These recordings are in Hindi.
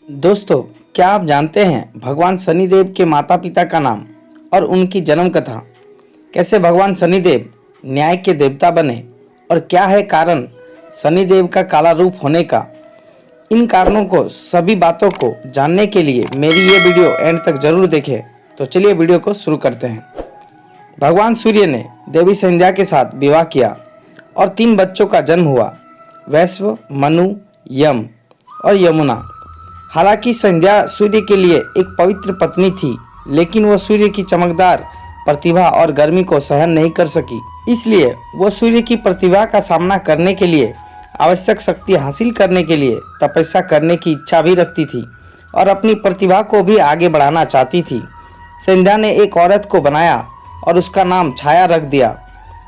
दोस्तों, क्या आप जानते हैं भगवान शनिदेव के माता पिता का नाम और उनकी जन्म कथा? कैसे भगवान शनिदेव न्याय के देवता बने और क्या है कारण शनिदेव का काला रूप होने का? इन कारणों को, सभी बातों को जानने के लिए मेरी ये वीडियो एंड तक जरूर देखें। तो चलिए वीडियो को शुरू करते हैं। भगवान सूर्य ने देवी संध्या के साथ विवाह किया और 3 बच्चों का जन्म हुआ, वैश्व, मनु, यम और यमुना। हालांकि संध्या सूर्य के लिए एक पवित्र पत्नी थी, लेकिन वह सूर्य की चमकदार प्रतिभा और गर्मी को सहन नहीं कर सकी। इसलिए वह सूर्य की प्रतिभा का सामना करने के लिए, आवश्यक शक्ति हासिल करने के लिए तपस्या करने की इच्छा भी रखती थी और अपनी प्रतिभा को भी आगे बढ़ाना चाहती थी। संध्या ने एक औरत को बनाया और उसका नाम छाया रख दिया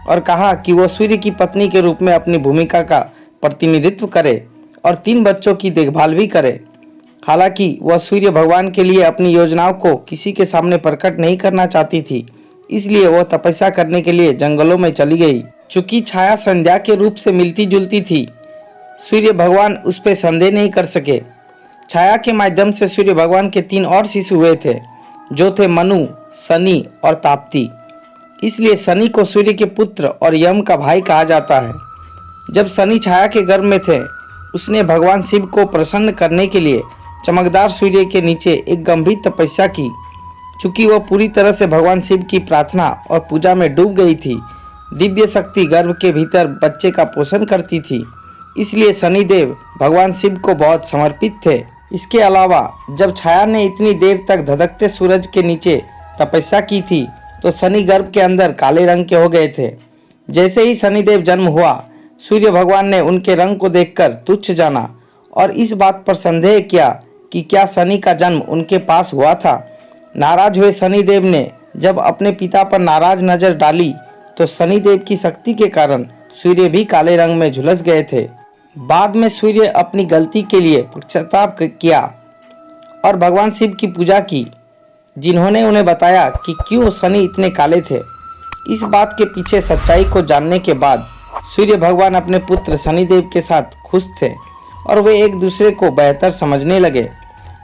और कहा कि वह सूर्य की पत्नी के रूप में अपनी भूमिका का प्रतिनिधित्व करे और 3 बच्चों की देखभाल भी करे। हालांकि वह सूर्य भगवान के लिए अपनी योजनाओं को किसी के सामने प्रकट नहीं करना चाहती थी, इसलिए वह तपस्या करने के लिए जंगलों में चली गई। चूंकि छाया संध्या के रूप से मिलती जुलती थी, सूर्य भगवान उस पर संदेह नहीं कर सके। छाया के माध्यम से सूर्य भगवान के 3 और शिशु हुए थे, जो थे मनु, शनि और ताप्ती। इसलिए शनि को सूर्य के पुत्र और यम का भाई कहा जाता है। जब शनि छाया के गर्भ में थे, उसने भगवान शिव को प्रसन्न करने के लिए चमकदार सूर्य के नीचे एक गंभीर तपस्या की। चूंकि वह पूरी तरह से भगवान शिव की प्रार्थना और पूजा में डूब गई थी, दिव्य शक्ति गर्भ के भीतर बच्चे का पोषण करती थी, इसलिए शनिदेव भगवान शिव को बहुत समर्पित थे। इसके अलावा जब छाया ने इतनी देर तक धधकते सूरज के नीचे तपस्या की थी, तो शनि गर्भ के अंदर काले रंग के हो गए थे। जैसे ही शनिदेव जन्म हुआ, सूर्य भगवान ने उनके रंग को देखकर तुच्छ जाना और इस बात पर संदेह किया कि क्या शनि का जन्म उनके पास हुआ था। नाराज हुए शनिदेव ने जब अपने पिता पर नाराज नजर डाली, तो शनिदेव की शक्ति के कारण सूर्य भी काले रंग में झुलस गए थे। बाद में सूर्य अपनी गलती के लिए पश्चाताप किया और भगवान शिव की पूजा की, जिन्होंने उन्हें बताया कि क्यों शनि इतने काले थे। इस बात के पीछे सच्चाई को जानने के बाद सूर्य भगवान अपने पुत्र शनिदेव के साथ खुश थे और वे एक दूसरे को बेहतर समझने लगे।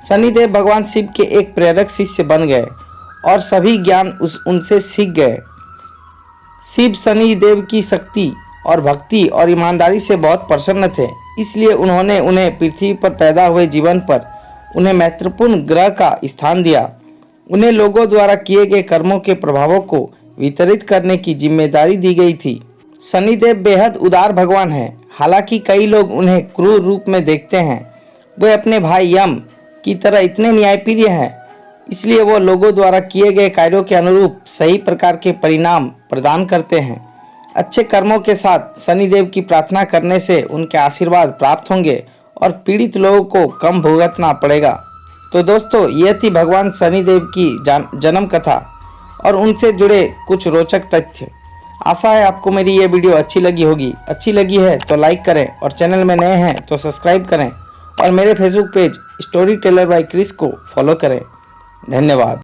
शनिदेव भगवान शिव के एक प्रेरक शिष्य बन गए और सभी ज्ञान उनसे सीख गए। शिव शनिदेव की शक्ति और भक्ति और ईमानदारी से बहुत प्रसन्न थे, इसलिए उन्होंने उन्हें पृथ्वी पर पैदा हुए जीवन पर उन्हें महत्वपूर्ण ग्रह का स्थान दिया। उन्हें लोगों द्वारा किए गए कर्मों के प्रभावों को वितरित करने की जिम्मेदारी दी गई थी। शनिदेव बेहद उदार भगवान हैं। हालांकि कई लोग उन्हें क्रूर रूप में देखते हैं। वे अपने भाई यम की तरह इतने न्यायप्रिय हैं, इसलिए वो लोगों द्वारा किए गए कार्यों के अनुरूप सही प्रकार के परिणाम प्रदान करते हैं। अच्छे कर्मों के साथ शनिदेव की प्रार्थना करने से उनके आशीर्वाद प्राप्त होंगे और पीड़ित लोगों को कम भुगतना पड़ेगा। तो दोस्तों, ये थी भगवान शनिदेव की जन्म कथा और उनसे जुड़े कुछ रोचक तथ्य। आशा है आपको मेरी ये वीडियो अच्छी लगी होगी। अच्छी लगी है तो लाइक करें और चैनल में नए हैं तो सब्सक्राइब करें और मेरे Facebook page story teller by Chris को फॉलो करें। धन्यवाद।